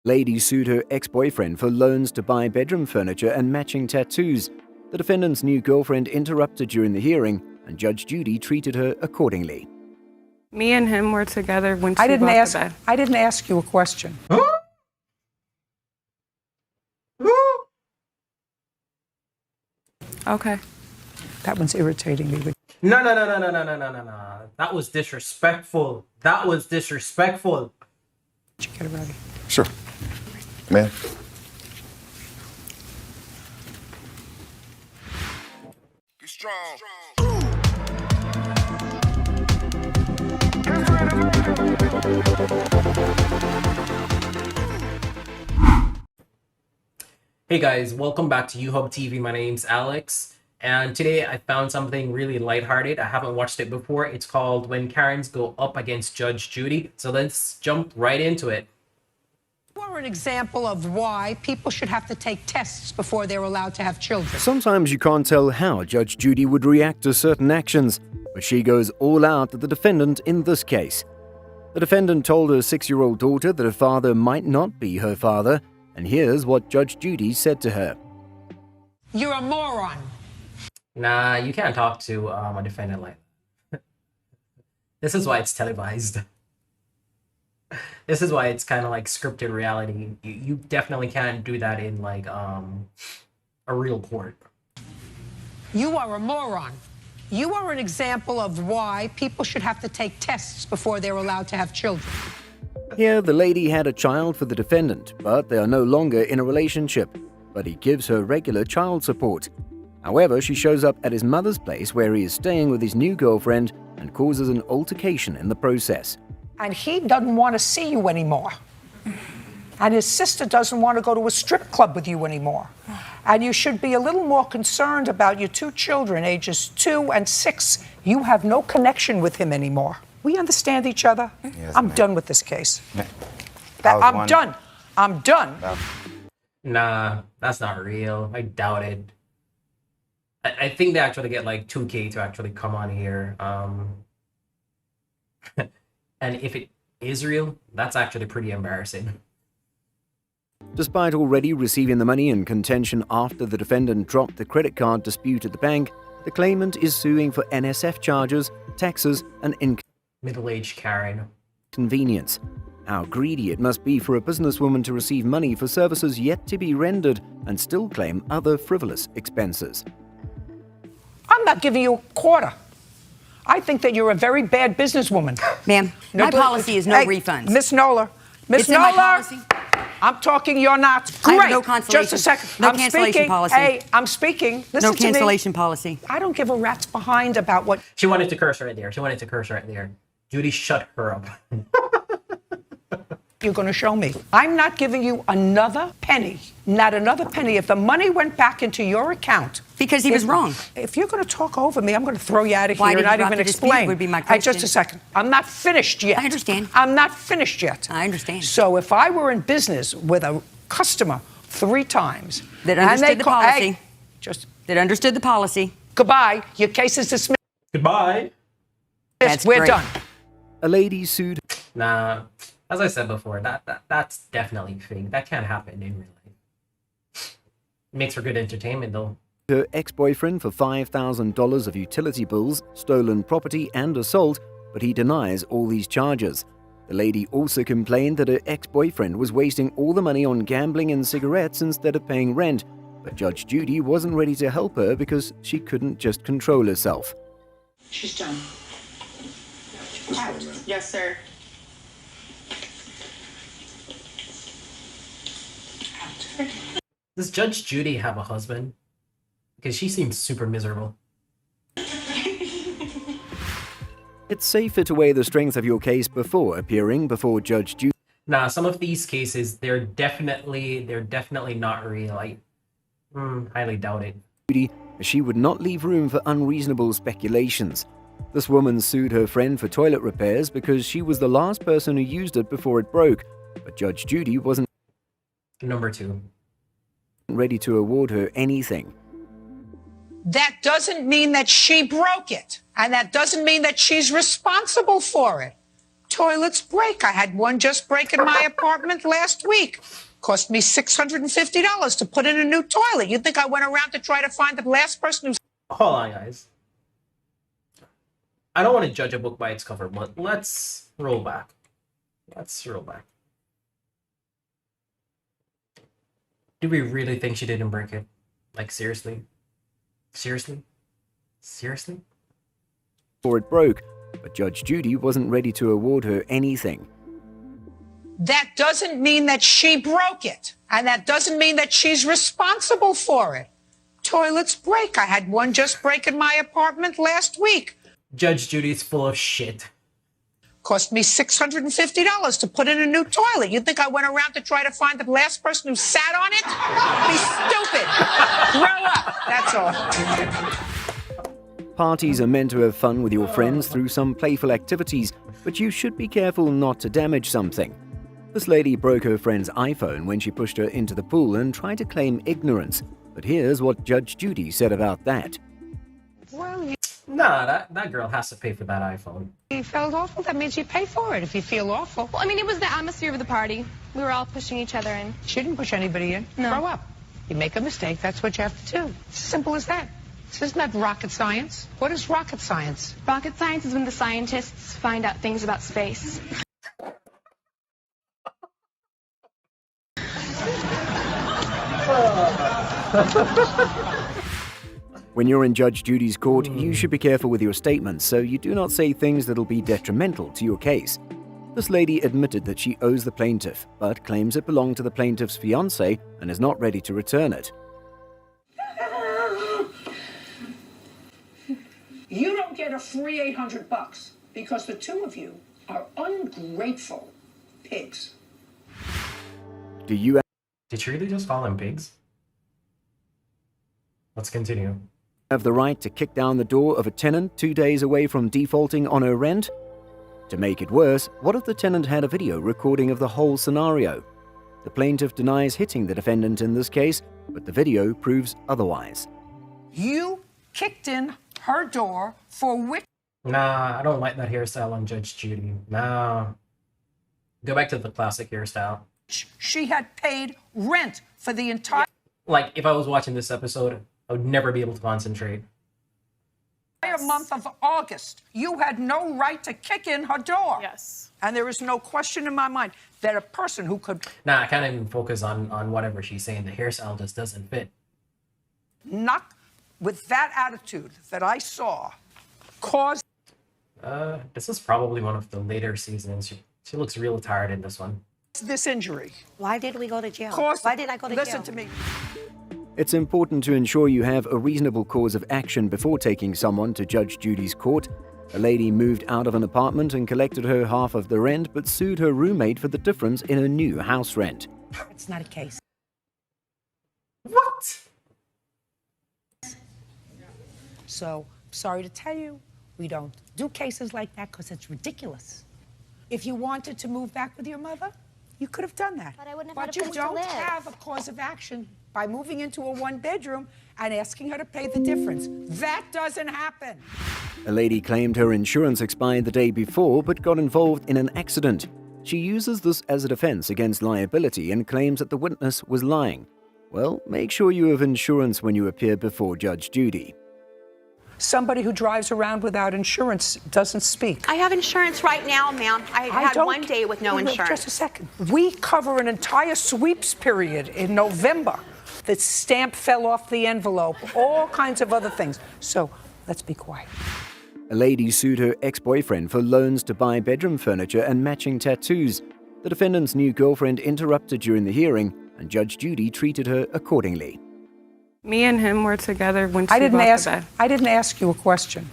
Lady sued her ex-boyfriend for loans to buy bedroom furniture and matching tattoos. The defendant's new girlfriend interrupted during the hearing, and Judge Judy treated her accordingly. Me and him were together when she bought the bed. I didn't ask you a question. Okay. That one's irritating me. No. That was disrespectful. That was disrespectful. Get it ready. Sure. Man. Be strong. Hey guys, welcome back to YouHubTV. My name's Alex, and today I found something really lighthearted. I haven't watched it before. It's called When Karens Go Up Against Judge Judy. So let's jump right into it. You are an example of why people should have to take tests before they're allowed to have children. Sometimes you can't tell how Judge Judy would react to certain actions, but she goes all out at the defendant in this case. The defendant told her 6-year-old daughter that her father might not be her father, and here's what Judge Judy said to her. You're a moron. Nah, you can't talk to a defendant like that. This is why it's televised. This is why it's kind of like scripted reality. You definitely can't do that in like a real court. You are a moron. You are an example of why people should have to take tests before they're allowed to have children. Here, the lady had a child for the defendant, but they are no longer in a relationship, but he gives her regular child support. However, she shows up at his mother's place where he is staying with his new girlfriend and causes an altercation in the process. And he doesn't want to see you anymore. And his sister doesn't want to go to a strip club with you anymore. And you should be a little more concerned about your 2 children, ages 2 and 6. You have no connection with him anymore. We understand each other? Yes, I'm ma'am. done with this case. I'm done. I'm done. Nah, that's not real. I doubt it. I think they actually get like 2K to actually come on here. And if it is real, that's actually pretty embarrassing. Despite already receiving the money in contention after the defendant dropped the credit card dispute at the bank, the claimant is suing for NSF charges, taxes, and Middle-aged Karen. inconvenience. How greedy it must be for a businesswoman to receive money for services yet to be rendered and still claim other frivolous expenses. I'm not giving you a quarter. I think that you're a very bad businesswoman. Ma'am, my policy is no refunds. Miss Noller. Miss It's in my Noller. policy. I'm talking, you're not. I Great. have no cancellation. Just a second. No I'm cancellation speaking. policy. Hey, I'm speaking. Listen No to me. cancellation policy. I don't give a rat's behind about what. She wanted to curse right there. She wanted to curse right there. Judy, shut her up. You're going to show me. I'm not giving you another penny. Not another penny. If the money went back into your account. Because he was wrong. If you're going to talk over me, I'm going to throw you out of Why here did and you not drop even the dispute explain. would be my Hey, just question. a second. I'm not finished yet. I understand. I'm not finished yet. I understand. So if I were in business with a customer 3 times. That and understood they the call- policy. Hey, just That understood the policy. goodbye. Your case is dismissed. Goodbye. That's We're great. done. A lady sued Nah, as I said before, that's definitely fake. That can't happen in real life. Makes for good entertainment, though. her ex-boyfriend for $5,000 of utility bills, stolen property, and assault, but he denies all these charges. The lady also complained that her ex-boyfriend was wasting all the money on gambling and cigarettes instead of paying rent, but Judge Judy wasn't ready to help her because she couldn't just control herself. She's done. Out. Yes, sir. Out. Does Judge Judy have a husband? Because she seems super miserable. It's safer to weigh the strength of your case before appearing before Judge Judy. Nah, some of these cases, they're definitely not real. I highly doubt it. She would not leave room for unreasonable speculations. This woman sued her friend for toilet repairs because she was the last person who used it before it broke, but Judge Judy wasn't Number 2. ready to award her anything. That doesn't mean that she broke it. And that doesn't mean that she's responsible for it. Toilets break. I had one just break in my apartment last week. Cost me $650 to put in a new toilet. You think I went around to try to find the last person who... Hold on, guys. I don't want to judge a book by its cover, but let's roll back. Let's roll back. Do we really think she didn't break it? Like, seriously? Seriously? Seriously? Before it broke, but Judge Judy wasn't ready to award her anything. That doesn't mean that she broke it. And that doesn't mean that she's responsible for it. Toilets break. I had one just break in my apartment last week. Judge Judy's full of shit. Cost me $650 to put in a new toilet. You think I went around to try to find the last person who sat on it? Be stupid. Grow up. That's all. Parties are meant to have fun with your friends through some playful activities, but you should be careful not to damage something. This lady broke her friend's iPhone when she pushed her into the pool and tried to claim ignorance. But here's what Judge Judy said about that. Well, Nah, that girl has to pay for that iPhone. you felt awful. That means you pay for it if you feel awful. Well, I mean, it was the atmosphere of the party. We were all pushing each other in. She didn't push anybody in. No. Grow up. You make a mistake, that's what you have to do. It's as simple as that. This is not rocket science. What is rocket science? Rocket science is when the scientists find out things about space. When you're in Judge Judy's court, you should be careful with your statements so you do not say things that'll be detrimental to your case. This lady admitted that she owes the plaintiff, but claims it belonged to the plaintiff's fiancé and is not ready to return it. You don't get a free $800 because the two of you are ungrateful pigs. Do you Did she really just call them pigs? Let's continue. have the right to kick down the door of a tenant 2 days away from defaulting on her rent? To make it worse, what if the tenant had a video recording of the whole scenario? The plaintiff denies hitting the defendant in this case, but the video proves otherwise. You kicked in her door for which Nah, I don't like that hairstyle on Judge Judy. Nah. Go back to the classic hairstyle. she had paid rent for the entire Like, if I was watching this episode, I would never be able to concentrate. month of August. You had no right to kick in her door. Yes. And there is no question in my mind that a person who could Nah, I can't even focus on whatever she's saying. The hairstyle just doesn't fit. not with that attitude that I saw cause This is probably one of the later seasons. She looks real tired in this one. this injury. Why did we go to jail? Cause, Why did I go to jail? listen to me. It's important to ensure you have a reasonable cause of action before taking someone to Judge Judy's court. A lady moved out of an apartment and collected her half of the rent, but sued her roommate for the difference in her new house rent. It's not a case. What? So, sorry to tell you, we don't do cases like that because it's ridiculous. If you wanted to move back with your mother, you could have done that. But I wouldn't have had a you place to don't live. have a cause of action by moving into a one-bedroom and asking her to pay the difference. That doesn't happen. A lady claimed her insurance expired the day before but got involved in an accident. She uses this as a defense against liability and claims that the witness was lying. Well, make sure you have insurance when you appear before Judge Judy. Somebody who drives around without insurance doesn't speak. I have insurance right now, ma'am. I had don't- one day with no Wait, insurance. Just a second. We cover an entire sweeps period in November. The stamp fell off the envelope, all kinds of other things. So let's be quiet. A lady sued her ex-boyfriend for loans to buy bedroom furniture and matching tattoos. The defendant's new girlfriend interrupted during the hearing, and Judge Judy treated her accordingly. Me and him were together when she bought the bed. I didn't ask you a question.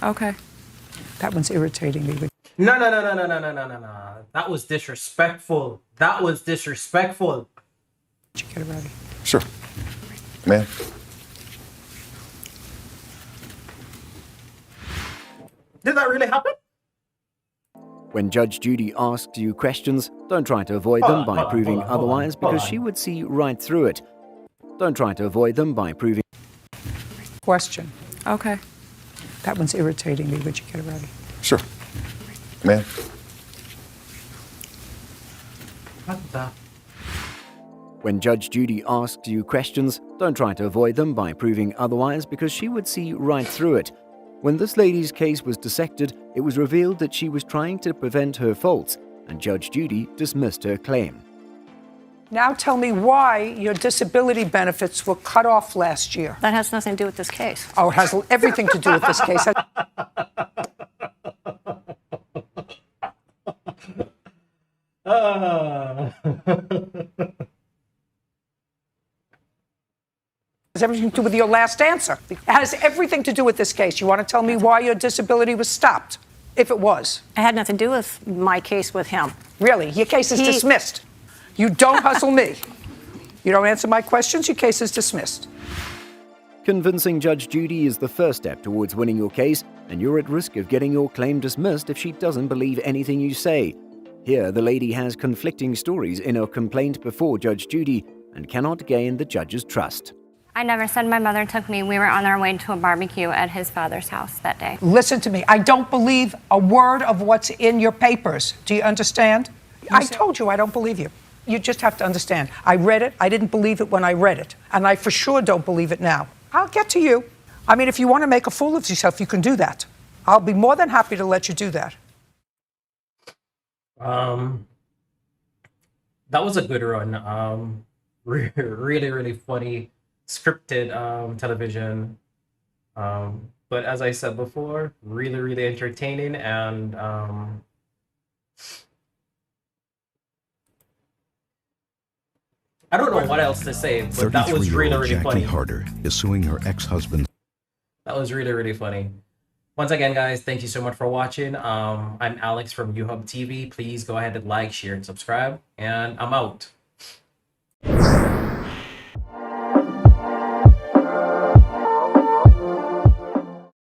Okay. That one's irritating me. No. That was disrespectful. That was disrespectful. Did you get it ready? Sure. Ma'am. Did that really happen? When Judge Judy asks you questions, don't try to avoid them by proving otherwise because she would see right through it. Don't try to avoid them by proving Question. Okay. That one's irritating me. Would you get it ready? Sure. Ma'am? What the? When Judge Judy asks you questions, don't try to avoid them by proving otherwise because she would see right through it. When this lady's case was dissected, it was revealed that she was trying to prevent her faults, and Judge Judy dismissed her claim. Now tell me why your disability benefits were cut off last year. That has nothing to do with this case. Oh, it has everything to do with this case. It has everything to do with your last answer. It has everything to do with this case. You want to tell me why your disability was stopped, if it was? It had nothing to do with my case with him. Really? Your case is dismissed. You don't hustle me. You don't answer my questions, your case is dismissed. Convincing Judge Judy is the first step towards winning your case, and you're at risk of getting your claim dismissed if she doesn't believe anything you say. Here, the lady has conflicting stories in her complaint before Judge Judy and cannot gain the judge's trust. I never said my mother took me. We were on our way to a barbecue at his father's house that day. Listen to me. I don't believe a word of what's in your papers. Do you understand? I told you I don't believe you. You just have to understand. I read it. I didn't believe it when I read it. And I for sure don't believe it now. I'll get to you. I mean, if you want to make a fool of yourself, you can do that. I'll be more than happy to let you do that. That was a good run. Really, really funny, scripted television. But as I said before, really, really entertaining, and I don't know what else to say, but that was really, really Jackie funny. Harder is suing her ex-husband. That was really, really funny. Once again, guys, thank you so much for watching. I'm Alex from YouHubTV. Please go ahead and like, share, and subscribe. And I'm out.